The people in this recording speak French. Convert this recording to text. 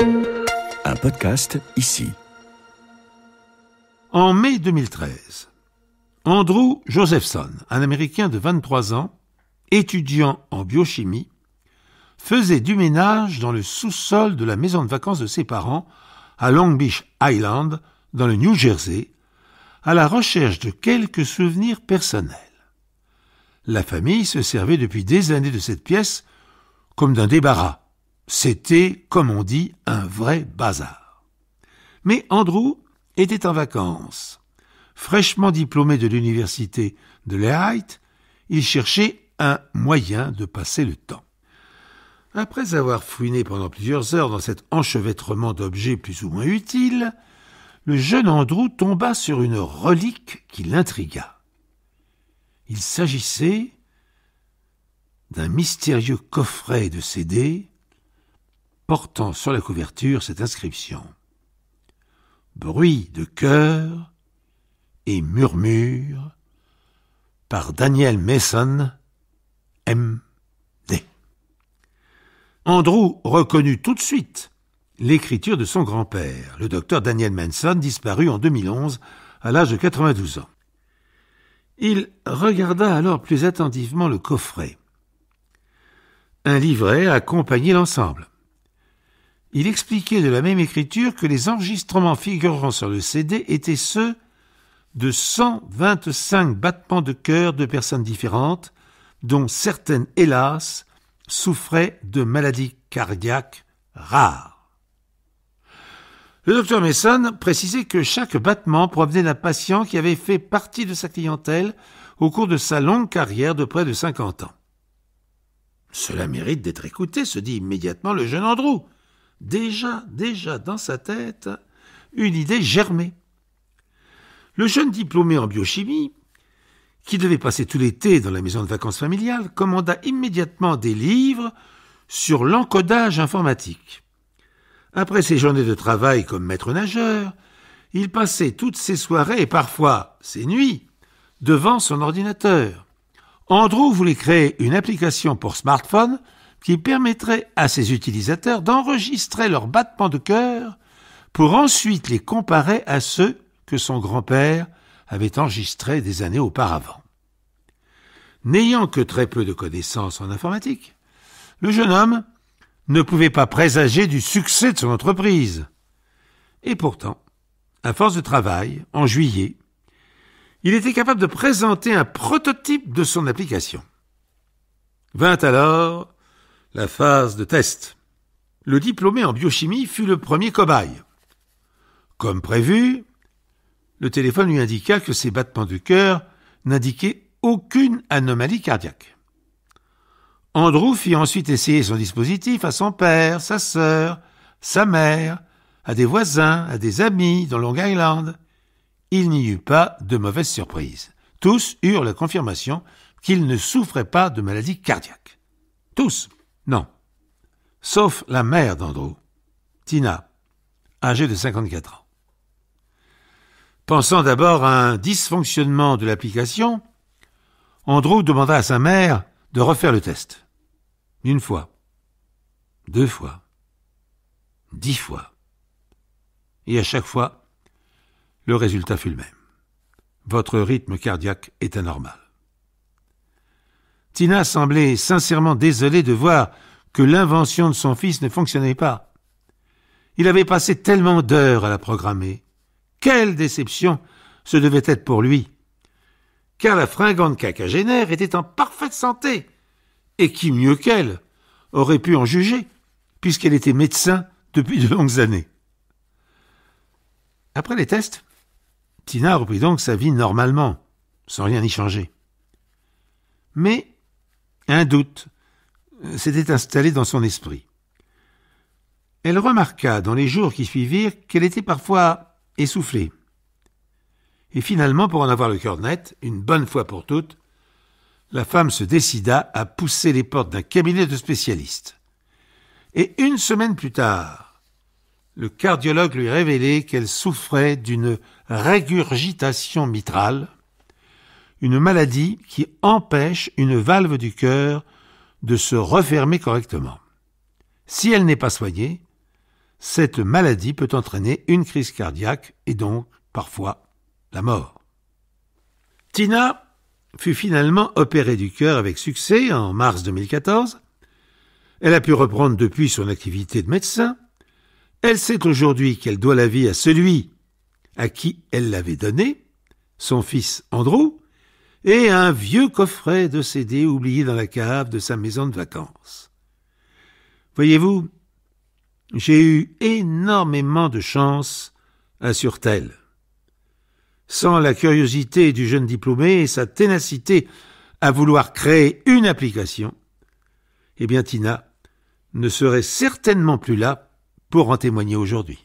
Un podcast ici. En mai 2013, Andrew Josephson, un Américain de 23 ans, étudiant en biochimie, faisait du ménage dans le sous-sol de la maison de vacances de ses parents à Long Beach Island, dans le New Jersey, à la recherche de quelques souvenirs personnels. La famille se servait depuis des années de cette pièce comme d'un débarras. C'était, comme on dit, un vrai bazar. Mais Andrew était en vacances. Fraîchement diplômé de l'université de Lehigh, il cherchait un moyen de passer le temps. Après avoir fouiné pendant plusieurs heures dans cet enchevêtrement d'objets plus ou moins utiles, le jeune Andrew tomba sur une relique qui l'intrigua. Il s'agissait d'un mystérieux coffret de CD portant sur la couverture cette inscription: Bruit de cœur et murmure par Daniel Mason, M.D. Andrew reconnut tout de suite l'écriture de son grand-père, le docteur Daniel Manson, disparu en 2011 à l'âge de 92 ans. Il regarda alors plus attentivement le coffret. Un livret accompagnait l'ensemble. Il expliquait de la même écriture que les enregistrements figurant sur le CD étaient ceux de 125 battements de cœur de personnes différentes, dont certaines, hélas, souffraient de maladies cardiaques rares. Le docteur Mason précisait que chaque battement provenait d'un patient qui avait fait partie de sa clientèle au cours de sa longue carrière de près de 50 ans. Cela mérite d'être écouté, se dit immédiatement le jeune Andrew. Déjà dans sa tête, une idée germait. Le jeune diplômé en biochimie, qui devait passer tout l'été dans la maison de vacances familiale, commanda immédiatement des livres sur l'encodage informatique. Après ses journées de travail comme maître nageur, il passait toutes ses soirées et parfois ses nuits devant son ordinateur. Andrew voulait créer une application pour smartphone qui permettrait à ses utilisateurs d'enregistrer leurs battements de cœur pour ensuite les comparer à ceux que son grand-père avait enregistrés des années auparavant. N'ayant que très peu de connaissances en informatique, le jeune homme ne pouvait pas présager du succès de son entreprise. Et pourtant, à force de travail, en juillet, il était capable de présenter un prototype de son application. Vint alors la phase de test. Le diplômé en biochimie fut le premier cobaye. Comme prévu, le téléphone lui indiqua que ses battements de cœur n'indiquaient aucune anomalie cardiaque. Andrew fit ensuite essayer son dispositif à son père, sa sœur, sa mère, à des voisins, à des amis dans Long Island. Il n'y eut pas de mauvaise surprise. Tous eurent la confirmation qu'ils ne souffraient pas de maladie cardiaque. Tous, non. Sauf la mère d'Andrew, Tina, âgée de 54 ans. Pensant d'abord à un dysfonctionnement de l'application, Andrew demanda à sa mère de refaire le test. 1 fois, 2 fois, 10 fois. Et à chaque fois, le résultat fut le même. Votre rythme cardiaque est anormal. Tina semblait sincèrement désolée de voir que l'invention de son fils ne fonctionnait pas. Il avait passé tellement d'heures à la programmer. Quelle déception ce devait être pour lui, car la fringante quinquagénaire était en parfaite santé, et qui mieux qu'elle aurait pu en juger, puisqu'elle était médecin depuis de longues années. Après les tests, Tina reprit donc sa vie normalement, sans rien y changer. Mais un doute s'était installé dans son esprit. Elle remarqua dans les jours qui suivirent qu'elle était parfois essoufflée. Et finalement, pour en avoir le cœur net, une bonne fois pour toutes, la femme se décida à pousser les portes d'un cabinet de spécialistes. Et 1 semaine plus tard, le cardiologue lui révélait qu'elle souffrait d'une régurgitation mitrale, une maladie qui empêche une valve du cœur de se refermer correctement. Si elle n'est pas soignée, cette maladie peut entraîner une crise cardiaque et donc, parfois, la mort. Tina fut finalement opérée du cœur avec succès en mars 2014. Elle a pu reprendre depuis son activité de médecin. Elle sait aujourd'hui qu'elle doit la vie à celui à qui elle l'avait donné, son fils Andrew, et à un vieux coffret de CD oublié dans la cave de sa maison de vacances. Voyez-vous, j'ai eu énormément de chance à Surtel. Sans la curiosité du jeune diplômé et sa ténacité à vouloir créer une application, eh bien Tina ne serait certainement plus là pour en témoigner aujourd'hui.